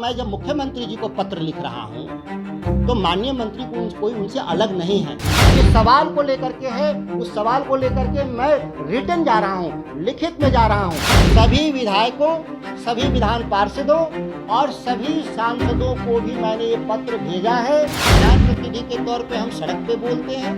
मैं जब मुख्यमंत्री जी को पत्र लिख रहा हूँ तो माननीय मंत्री कोई उनसे अलग नहीं है। इस सवाल को लेकर के है, उस सवाल को लेकर के मैं रिटर्न जा रहा हूँ, लिखित में जा रहा हूँ। सभी विधायकों, सभी विधान पार्षदों और सभी सांसदों को भी मैंने ये पत्र भेजा है। जनप्रतिनिधि के तौर पे हम सड़क पे बोलते हैं,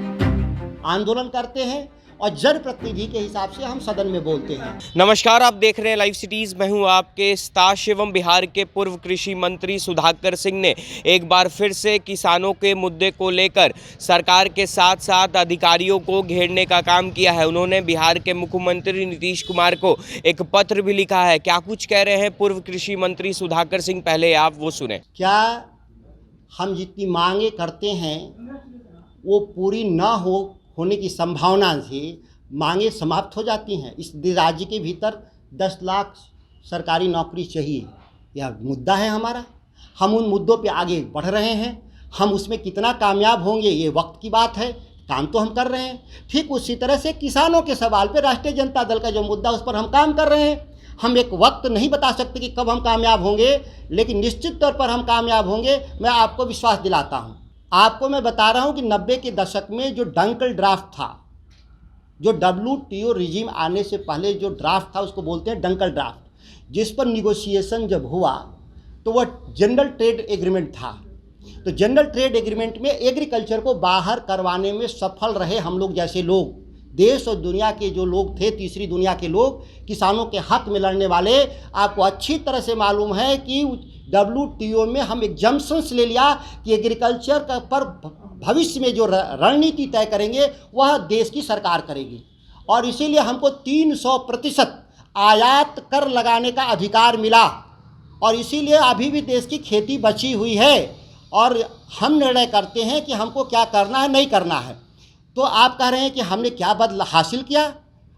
आंदोलन करते हैं और जनप्रतिनिधि के हिसाब से हम सदन में बोलते हैं। नमस्कार, आप देख रहे हैं लाइव सिटीज। मैं हूं आपके स्ताश एवं बिहार के पूर्व कृषि मंत्री सुधाकर सिंह ने एक बार फिर से किसानों के मुद्दे को लेकर सरकार के साथ साथ अधिकारियों को घेरने का काम किया है। उन्होंने बिहार के मुख्यमंत्री नीतीश कुमार को एक पत्र भी लिखा है। क्या कुछ कह रहे हैं पूर्व कृषि मंत्री सुधाकर सिंह, पहले आप वो सुने। क्या हम जितनी मांगे करते हैं वो पूरी न होने की संभावना से मांगे समाप्त हो जाती हैं। इस राज्य के भीतर 10 लाख सरकारी नौकरी चाहिए, यह मुद्दा है हमारा। हम उन मुद्दों पे आगे बढ़ रहे हैं। हम उसमें कितना कामयाब होंगे ये वक्त की बात है, काम तो हम कर रहे हैं। ठीक उसी तरह से किसानों के सवाल पे राष्ट्रीय जनता दल का जो मुद्दा उस पर हम काम कर रहे हैं। हम एक वक्त नहीं बता सकते कि कब हम कामयाब होंगे, लेकिन निश्चित तौर पर हम कामयाब होंगे, मैं आपको विश्वास दिलाता हूँ। आपको मैं बता रहा हूँ कि 90 के दशक में जो डंकल ड्राफ्ट था, जो WTO रिजीम आने से पहले जो ड्राफ्ट था उसको बोलते हैं डंकल ड्राफ्ट, जिस पर निगोशिएशन जब हुआ तो वह जनरल ट्रेड एग्रीमेंट था। तो जनरल ट्रेड एग्रीमेंट में एग्रीकल्चर को बाहर करवाने में सफल रहे हम लोग जैसे लोग, देश और दुनिया के जो लोग थे, तीसरी दुनिया के लोग, किसानों के हक में लड़ने वाले। आपको अच्छी तरह से मालूम है कि WTO में हम एग्जम्पशंस ले लिया कि एग्रीकल्चर का पर भविष्य में जो रणनीति तय करेंगे वह देश की सरकार करेगी, और इसीलिए हमको 300% आयात कर लगाने का अधिकार मिला, और इसीलिए अभी भी देश की खेती बची हुई है और हम निर्णय करते हैं कि हमको क्या करना है, नहीं करना है। तो आप कह रहे हैं कि हमने क्या बदला हासिल किया?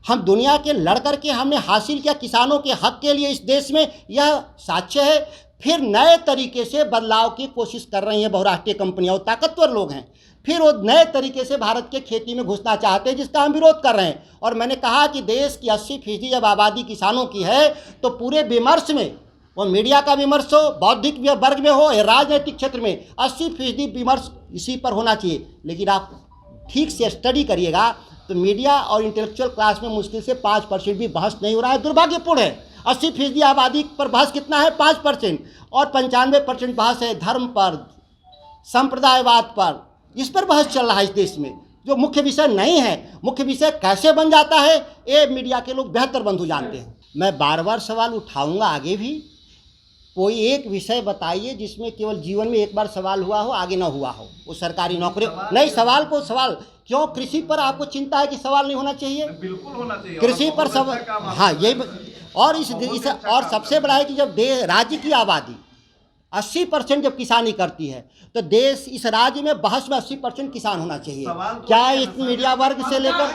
हम दुनिया के लड़ करके हमने हासिल किया किसानों के हक के लिए इस देश में, यह साक्ष्य है। फिर नए तरीके से बदलाव की कोशिश कर रही हैं बहुराष्ट्रीय कंपनियां, और ताकतवर लोग हैं, फिर वो नए तरीके से भारत के खेती में घुसना चाहते हैं, जिसका हम विरोध कर रहे हैं। और मैंने कहा कि देश की 80% जब आबादी किसानों की है तो पूरे विमर्श में, वो मीडिया का विमर्श हो, बौद्धिक वर्ग में हो या राजनीतिक क्षेत्र में, 80% विमर्श इसी पर होना चाहिए। लेकिन आप ठीक से स्टडी करिएगा तो मीडिया और इंटेलेक्चुअल क्लास में मुश्किल से 5% भी बहस नहीं हो रहा है। दुर्भाग्यपूर्ण है। 80% आबादी पर बहस कितना है? 5%, और 95% बहस है धर्म पर, संप्रदायवाद पर। इस पर बहस चल रहा है इस देश में, जो मुख्य विषय नहीं है। मुख्य विषय कैसे बन जाता है ये मीडिया के लोग बेहतर बंधु जानते हैं। मैं बार बार सवाल उठाऊंगा आगे भी। कोई एक विषय बताइए जिसमें केवल जीवन में एक बार सवाल हुआ हो, आगे ना हुआ हो। वो सरकारी नौकरी नहीं, सवाल क्यों? कृषि पर आपको चिंता है कि सवाल नहीं होना चाहिए? बिल्कुल होना चाहिए। कृषि पर सवाल, हाँ यही। और और सबसे बड़ा है कि जब राज्य की आबादी 80% जब किसानी करती है तो देश, इस राज्य में बहस में 80% किसान होना चाहिए। क्या इस मीडिया वर्ग से लेकर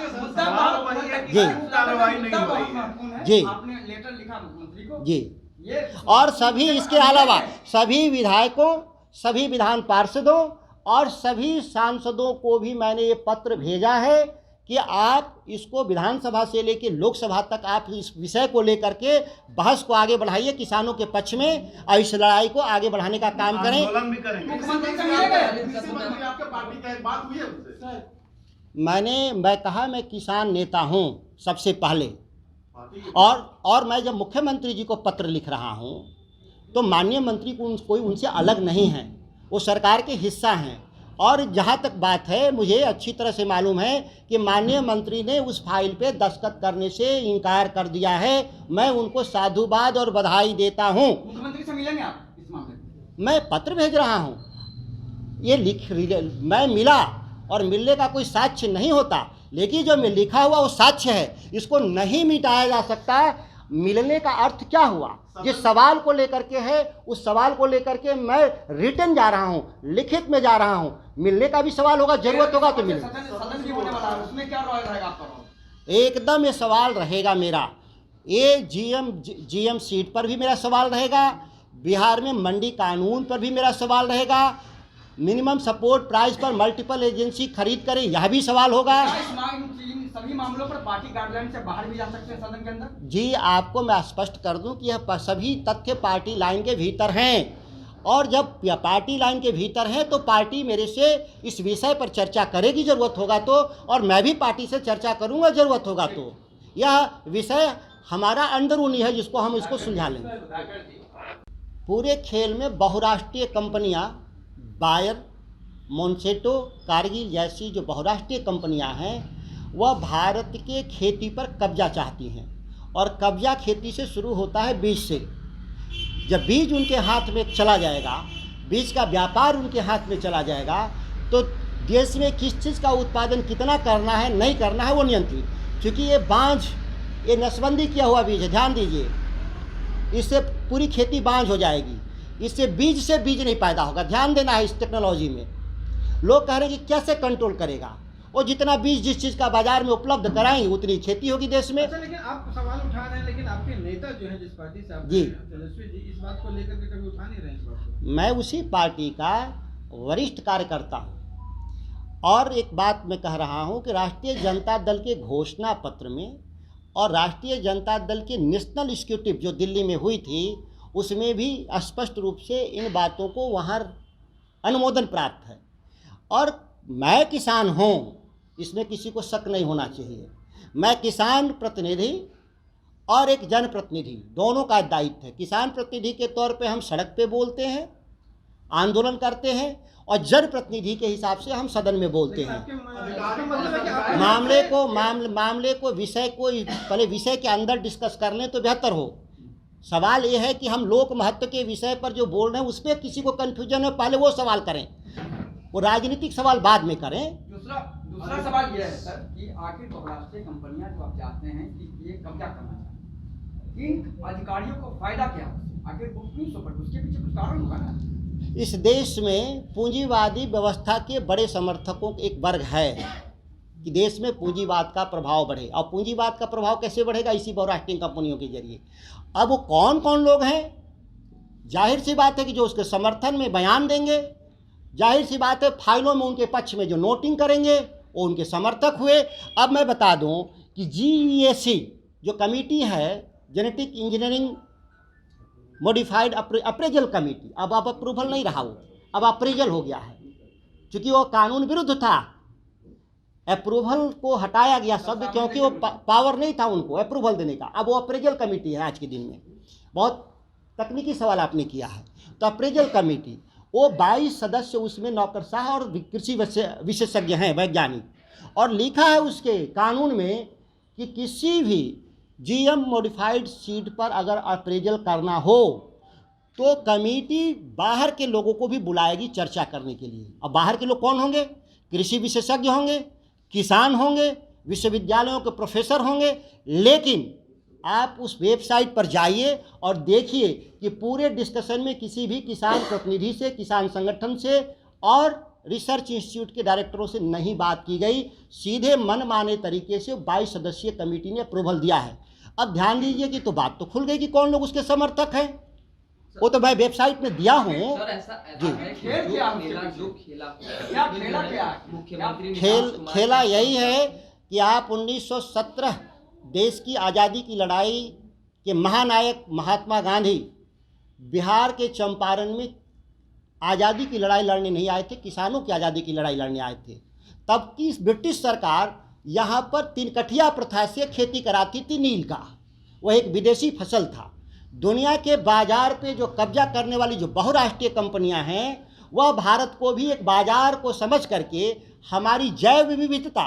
जी जी, और सभी इसके अलावा सभी विधायकों, सभी विधान पार्षदों और सभी सांसदों को भी मैंने ये पत्र भेजा है कि आप इसको विधानसभा से लेकर लोकसभा तक आप इस विषय को लेकर के बहस को आगे बढ़ाइए किसानों के पक्ष में, और इस लड़ाई को आगे बढ़ाने का काम करें। मैं कहा मैं किसान नेता हूं सबसे पहले, और मैं जब मुख्यमंत्री जी को पत्र लिख रहा हूं तो माननीय मंत्री कोई उनसे अलग नहीं है, वो सरकार के हिस्सा हैं। और जहाँ तक बात है, मुझे अच्छी तरह से मालूम है कि माननीय मंत्री ने उस फाइल पे दस्तखत करने से इनकार कर दिया है। मैं उनको साधुवाद और बधाई देता हूँ। मुख्यमंत्री से मिलेंगे आप इस मामले में? मैं पत्र भेज रहा हूँ, ये मैं मिला, और मिलने का कोई साक्ष्य नहीं होता, लेकिन जो मैं लिखा हुआ वो साक्ष्य है, इसको नहीं मिटाया जा सकता। मिलने का अर्थ क्या हुआ? जिस सवाल को लेकर के है, उस सवाल को लेकर के मैं रिटर्न जा रहा हूँ, लिखित में जा रहा हूँ। मिलने का भी सवाल होगा, जरूरत होगा तो मिलेगा। सदन की होने वाला है, उसमें क्या रहेगा आपका? एकदम ये सवाल रहेगा मेरा। ये जीएम सीट पर भी मेरा सवाल रहेगा, बिहार में मंडी कानून पर भी मेरा सवाल रहेगा, मिनिमम सपोर्ट प्राइस पर मल्टीपल एजेंसी खरीद करे, यह भी सवाल होगा। सभी मामलों पर पार्टी गाइडलाइन से बाहर भी जा सकते हैं सदन के अंदर? जी, आपको मैं स्पष्ट कर दूं कि यह सभी तथ्य पार्टी लाइन के भीतर हैं, और जब पार्टी लाइन के भीतर हैं तो पार्टी मेरे से इस विषय पर चर्चा करेगी ज़रूरत होगा तो, और मैं भी पार्टी से चर्चा करूंगा ज़रूरत होगा तो। यह विषय हमारा अंदरूनी है जिसको हम इसको सुलझा लेंगे। पूरे खेल में बहुराष्ट्रीय कंपनियां, बायर, मोन्सेटो, कारगिल जैसी जो बहुराष्ट्रीय कंपनियां हैं वह भारत के खेती पर कब्जा चाहती हैं, और कब्जा खेती से शुरू होता है बीज से। जब बीज उनके हाथ में चला जाएगा, बीज का व्यापार उनके हाथ में चला जाएगा, तो देश में किस चीज़ का उत्पादन कितना करना है नहीं करना है वो नियंत्रित, क्योंकि ये बांझ, ये नसबंदी किया हुआ बीज है, ध्यान दीजिए, इससे पूरी खेती बांझ हो जाएगी, इससे बीज नहीं पैदा होगा। ध्यान देना है इस टेक्नोलॉजी में। लोग कह रहे हैं कि कैसे कंट्रोल करेगा, वो जितना बीज जिस चीज़ का बाजार में उपलब्ध कराएंगे उतनी खेती होगी देश में। अच्छा, लेकिन आप सवाल उठा रहे हैं, लेकिन आपके नेता जो है जिस पार्टी से आप जी, तेजस्वी जी, इस बात को लेकर के कभी उठा नहीं रहे हैं इस बात को? मैं उसी पार्टी का वरिष्ठ कार्यकर्ता हूँ, और एक बात मैं कह रहा हूँ कि राष्ट्रीय जनता दल के घोषणा पत्र में और राष्ट्रीय जनता दल के नेशनल एग्जीक्यूटिव जो दिल्ली में हुई थी उसमें भी स्पष्ट रूप से इन बातों को वहाँ अनुमोदन प्राप्त है। और मैं किसान हूँ, इसमें किसी को शक नहीं होना चाहिए। मैं किसान प्रतिनिधि और एक जनप्रतिनिधि दोनों का दायित्व है। किसान प्रतिनिधि के तौर पे हम सड़क पे बोलते हैं, आंदोलन करते हैं, और जनप्रतिनिधि के हिसाब से हम सदन में बोलते हैं। मामले को विषय को पहले विषय के अंदर डिस्कस कर लें तो बेहतर हो। सवाल ये है कि हम लोक महत्व के विषय पर जो बोल रहे हैं उस पर किसी को कन्फ्यूजन है, पहले वो सवाल करें, वो राजनीतिक सवाल बाद में करें। दूसरा सवाल यह है सर कि आखिर बहुराष्ट्रीय कंपनियां जो आप चाहते हैं कि ये कब्जा करना चाहते हैं, इन अधिकारियों को फायदा क्या है? आखिर वो क्यों सफल? उसके पीछे कुछ कारण होगा ना। इस देश में पूंजीवादी व्यवस्था के बड़े समर्थकों का एक वर्ग है कि देश में पूंजीवाद का प्रभाव बढ़े, और पूंजीवाद का प्रभाव कैसे बढ़ेगा? इसी बहुराष्ट्रीय कंपनियों के जरिए। अब वो कौन कौन लोग हैं? जाहिर सी बात है कि जो उसके समर्थन में बयान देंगे, जाहिर सी बात है फाइलों में उनके पक्ष में जो नोटिंग करेंगे वो उनके समर्थक हुए। अब मैं बता दूं कि GEAC जो कमेटी है, genetic engineering modified appraisal committee, अब अप्रूवल नहीं रहा, वो अब अप्रेजल हो गया है, क्योंकि वो कानून विरुद्ध था। अप्रूवल को हटाया गया शब्द, क्योंकि वो पावर नहीं था उनको अप्रूवल देने का। अब वो अप्रेजल कमेटी है आज के दिन में। बहुत तकनीकी सवाल आपने किया है। तो अप्रेजल कमेटी, वो 22 सदस्य उसमें नौकरशाह और कृषि विशेषज्ञ हैं, वैज्ञानिक, और लिखा है उसके कानून में कि किसी भी GM मॉडिफाइड सीड पर अगर अप्रेजल करना हो तो कमेटी बाहर के लोगों को भी बुलाएगी चर्चा करने के लिए। अब बाहर के लोग कौन होंगे? कृषि विशेषज्ञ होंगे, किसान होंगे, विश्वविद्यालयों के प्रोफेसर होंगे। लेकिन आप उस वेबसाइट पर जाइए और देखिए कि पूरे डिस्कशन में किसी भी किसान प्रतिनिधि से, किसान संगठन से और रिसर्च इंस्टीट्यूट के डायरेक्टरों से नहीं बात की गई। सीधे मनमाने तरीके से 22 सदस्यीय कमेटी ने अप्रूवल दिया है। अब ध्यान दीजिए कि तो बात तो खुल गई कि कौन लोग उसके समर्थक हैं। वो तो मैं वेबसाइट में दिया हूँ जी। खेला यही है कि आप 1917 देश की आज़ादी की लड़ाई के महानायक महात्मा गांधी बिहार के चंपारण में आज़ादी की लड़ाई लड़ने नहीं आए थे, किसानों की आज़ादी की लड़ाई लड़ने आए थे। तब की ब्रिटिश सरकार यहाँ पर तिनकठिया प्रथा से खेती कराती थी नील का, वह एक विदेशी फसल था। दुनिया के बाजार पे जो कब्जा करने वाली जो बहुराष्ट्रीय कंपनियां हैं वह भारत को भी एक बाजार को समझ करके हमारी जैव विविधता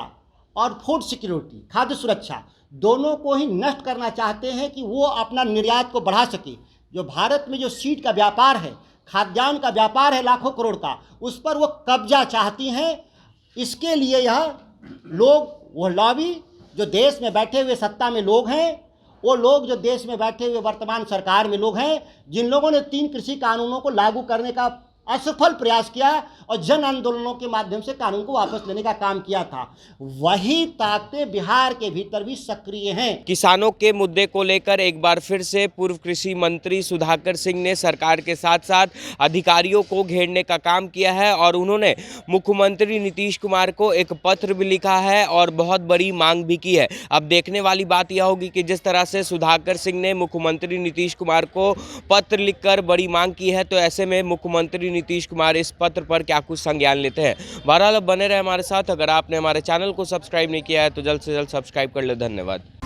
और फूड सिक्योरिटी, खाद्य सुरक्षा, दोनों को ही नष्ट करना चाहते हैं कि वो अपना निर्यात को बढ़ा सके। जो भारत में जो सीड का व्यापार है, खाद्यान्न का व्यापार है लाखों करोड़ का, उस पर वो कब्जा चाहती हैं। इसके लिए यह लोग, वो लॉबी जो देश में बैठे हुए सत्ता में लोग हैं, वो लोग जो देश में बैठे हुए वर्तमान सरकार में लोग हैं, जिन लोगों ने 3 कृषि कानूनों को लागू करने का असफल प्रयास किया और जन आंदोलनों के माध्यम से कानून को वापस लेने का काम किया था। वही ताकतें बिहार के भीतर भी सक्रिय हैं। किसानों के मुद्दे को लेकर एक बार फिर से पूर्व कृषि मंत्री सुधाकर सिंह ने सरकार के साथ साथ अधिकारियों को घेरने का काम किया है और उन्होंने मुख्यमंत्री नीतीश कुमार को एक पत्र भी लिखा है और बहुत बड़ी मांग भी की है। अब देखने वाली बात यह होगी कि जिस तरह से सुधाकर सिंह ने मुख्यमंत्री नीतीश कुमार को पत्र लिखकर बड़ी मांग की है, तो ऐसे में मुख्यमंत्री नीतीश कुमार इस पत्र पर क्या कुछ संज्ञान लेते हैं। बहरहाल अब बने रहे हमारे साथ। अगर आपने हमारे चैनल को सब्सक्राइब नहीं किया है तो जल्द से जल्द सब्सक्राइब कर ले। धन्यवाद।